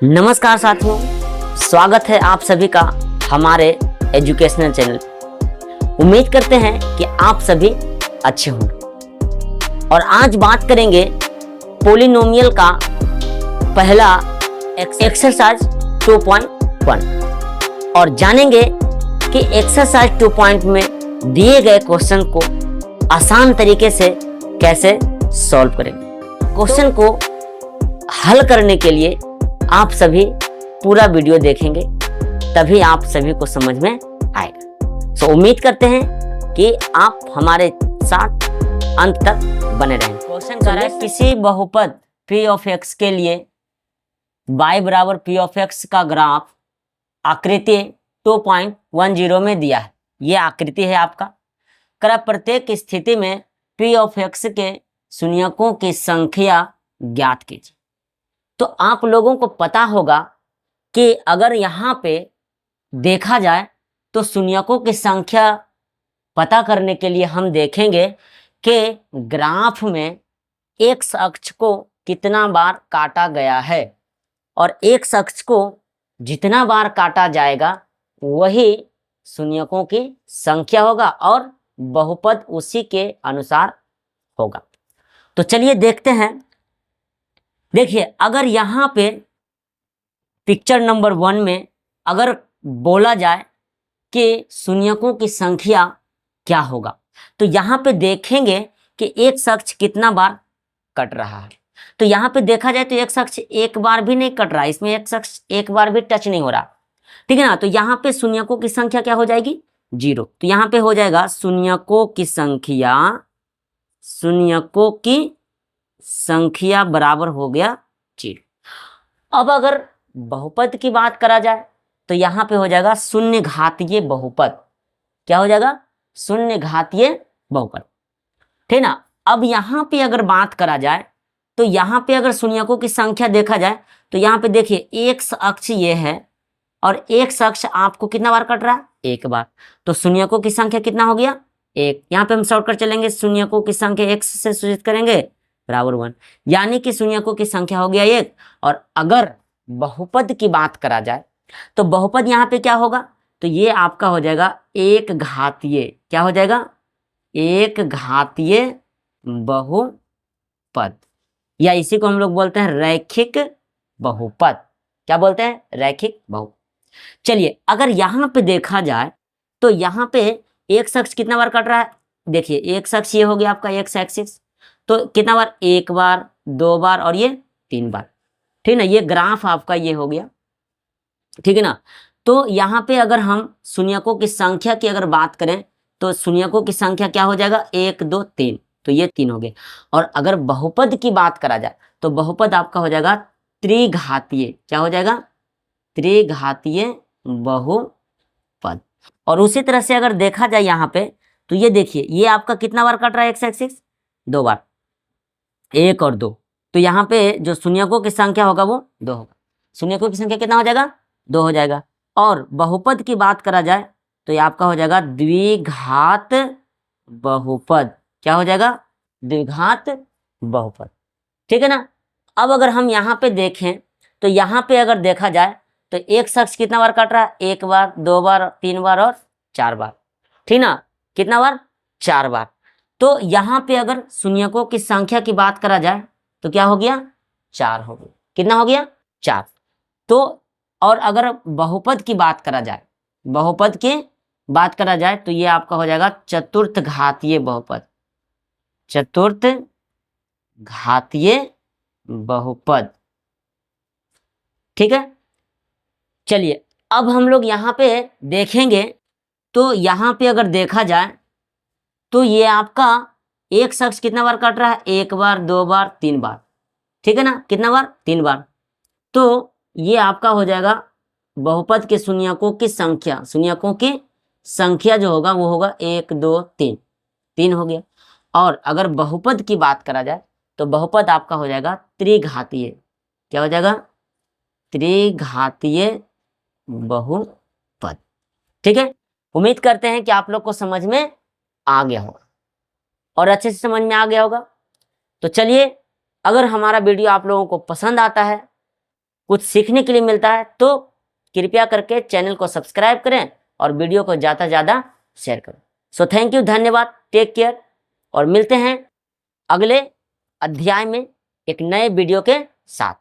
नमस्कार साथियों, स्वागत है आप सभी का हमारे एजुकेशनल चैनल। उम्मीद करते हैं कि आप सभी अच्छे होंगे और आज बात करेंगे पोलिनोमियल का पहला एक्सरसाइज 2.1 और जानेंगे कि एक्सरसाइज 2 में दिए गए क्वेश्चन को आसान तरीके से कैसे सॉल्व करेंगे। क्वेश्चन को हल करने के लिए आप सभी पूरा वीडियो देखेंगे, तभी आप सभी को समझ में आएगा। उम्मीद करते हैं कि आप हमारे साथ अंत तक बने रहें। क्वेश्चन कर रहा है किसी बहुपद p ऑफ x के लिए y बराबर p ऑफ x का ग्राफ आकृति 2.10 में दिया है। ये आकृति है आपका। कर प्रत्येक स्थिति में p ऑफ x के शून्यकों की संख्या ज्ञात कीजिए। तो आप लोगों को पता होगा कि अगर यहाँ पे देखा जाए तो शून्यकों की संख्या पता करने के लिए हम देखेंगे कि ग्राफ में एक्स अक्ष को कितना बार काटा गया है और एक्स अक्ष को जितना बार काटा जाएगा वही शून्यकों की संख्या होगा और बहुपद उसी के अनुसार होगा। तो चलिए देखते हैं। देखिए, अगर यहाँ पे पिक्चर नंबर 1 में अगर बोला जाए कि शून्यकों की संख्या क्या होगा, तो यहाँ पे देखेंगे कि एक अक्ष कितना बार कट रहा है। तो यहाँ पे देखा जाए तो एक अक्ष एक बार भी नहीं कट रहा है, इसमें एक अक्ष एक बार भी टच नहीं हो रहा, ठीक है ना। तो यहाँ पे शून्यकों की संख्या क्या हो जाएगी? 0। तो यहाँ पे हो जाएगा शून्यकों की संख्या बराबर हो गया 0। अब अगर बहुपद की बात करा जाए तो यहाँ पे हो जाएगा शून्य घातीय बहुपद। क्या हो जाएगा? शून्य घातीय बहुपद, ठीक ना। अब यहाँ पे अगर बात करा जाए तो यहाँ पे अगर शून्यकों की संख्या देखा जाए तो यहाँ पे देखिए एक अक्ष ये है और एक अक्ष आपको कितना बार कट रहा है? एक बार। तो शून्यकों की संख्या कितना हो गया? 1। यहाँ पे हम शॉर्टकट चलेंगे, शून्यकों की संख्या x से सूचित करेंगे बराबर 1, यानी कि शून्यकों की संख्या हो गया 1। और अगर बहुपद की बात करा जाए तो बहुपद यहाँ पे क्या होगा? तो ये आपका हो जाएगा एक घातीय। क्या हो जाएगा? एक घातीय बहुपद, या इसी को हम लोग बोलते हैं रैखिक बहुपद। क्या बोलते हैं? रैखिक बहुपद। चलिए, अगर यहाँ पे देखा जाए तो यहाँ पे एक अक्ष कितना बार कट रहा है? देखिए, एक अक्ष ये हो गया आपका एक्स एक्सिस, तो कितना बार? 1 बार, 2 बार और ये 3 बार, ठीक ना। ये ग्राफ आपका ये हो गया, ठीक है ना। तो यहाँ पे अगर हम शून्यकों की संख्या की अगर बात करें तो शून्यकों की संख्या क्या हो जाएगा? 1 2 3, तो ये 3 हो गए। और अगर बहुपद की बात करा जाए तो बहुपद आपका हो जाएगा त्रिघातीय। क्या हो जाएगा? त्रिघातीय बहुपद। और उसी तरह से अगर देखा जाए यहाँ पे तो ये देखिए, ये आपका कितना बार कट रहा है? एक्स एक्सिस 2 बार, 1 और 2। तो यहाँ पे जो शून्यकों की संख्या होगा वो 2 होगा। शून्यकों की संख्या कितना हो जाएगा? 2 हो जाएगा। और बहुपद की बात करा जाए तो ये आपका हो जाएगा द्विघात बहुपद। क्या हो जाएगा? द्विघात बहुपद, ठीक है ना। अब अगर हम यहाँ पे देखें तो यहाँ पे अगर देखा जाए तो एक अक्ष कितना बार कट रहा है? 1 बार, 2 बार, 3 बार और 4 बार, ठीक ना। कितना बार? 4 बार। तो यहाँ पे अगर शून्यकों की संख्या की बात करा जाए तो क्या हो गया? 4 हो गया। कितना हो गया? 4। तो और अगर बहुपद की बात करा जाए, बहुपद की बात करा जाए तो ये आपका हो जाएगा चतुर्थ घातीय बहुपद। चतुर्थ घातीय बहुपद, ठीक है। चलिए, अब हम लोग यहाँ पे देखेंगे तो यहाँ पे अगर देखा जाए तो ये आपका एक अक्ष कितना बार कट रहा है? 1 बार, 2 बार, 3 बार, ठीक है ना। कितना बार? 3 बार। तो ये आपका हो जाएगा बहुपद के शून्यकों की संख्या। शून्यकों की संख्या जो होगा वो होगा 1 2 3, 3 हो गया। और अगर बहुपद की बात करा जाए तो बहुपद आपका हो जाएगा त्रिघातीय। क्या हो जाएगा? त्रिघातीय बहुपद, ठीक है। उम्मीद करते हैं कि आप लोग को समझ में आ गया होगा और अच्छे से समझ में आ गया होगा। तो चलिए, अगर हमारा वीडियो आप लोगों को पसंद आता है कुछ सीखने के लिए मिलता है तो कृपया करके चैनल को सब्सक्राइब करें और वीडियो को ज़्यादा से ज़्यादा शेयर करें। सो थैंक यू, धन्यवाद, टेक केयर, और मिलते हैं अगले अध्याय में एक नए वीडियो के साथ।